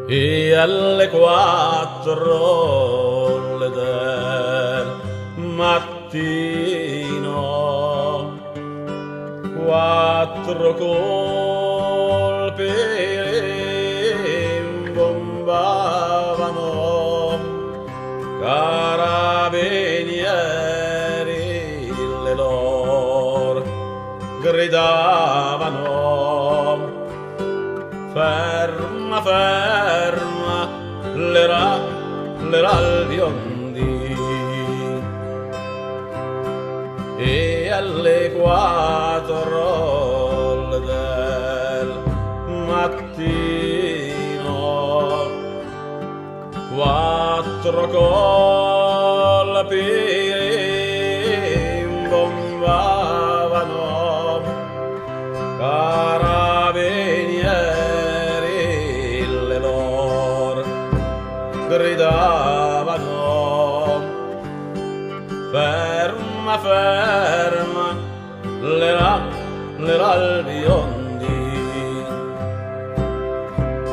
e alle 4 del mattino 4 colpi imbombavano carabinieri, le lor gridavano: ferma, ferma, l'era il biondi. E alle 4 del mattino 4 colpi imbombavano carabinieri, le lor gridavano: ferma, ferma, l'era il biondi.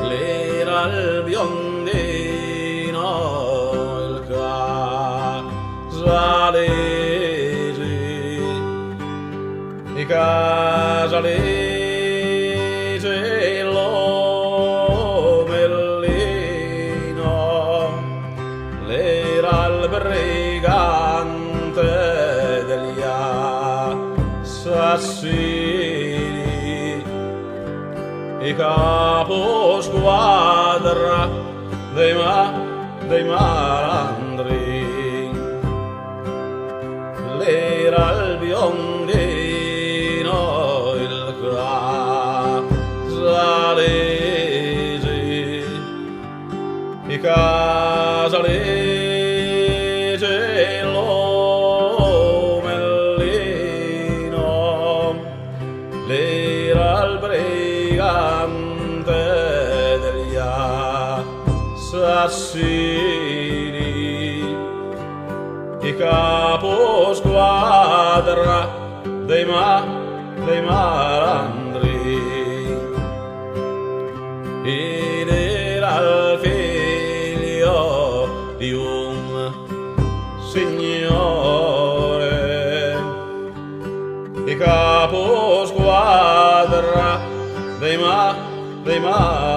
L'era il biondino, il casalesi, i casalesi, l'omellino, l'era il brigante degli assassini, i caposquadra dei malandri. L'era il biondino, il casalesi, i casalesi, l'omellino, l'era il brigante degli assassini, i caposquadra dei malandri. Ed era il figlio di un signore, i caposquadra dei malandri.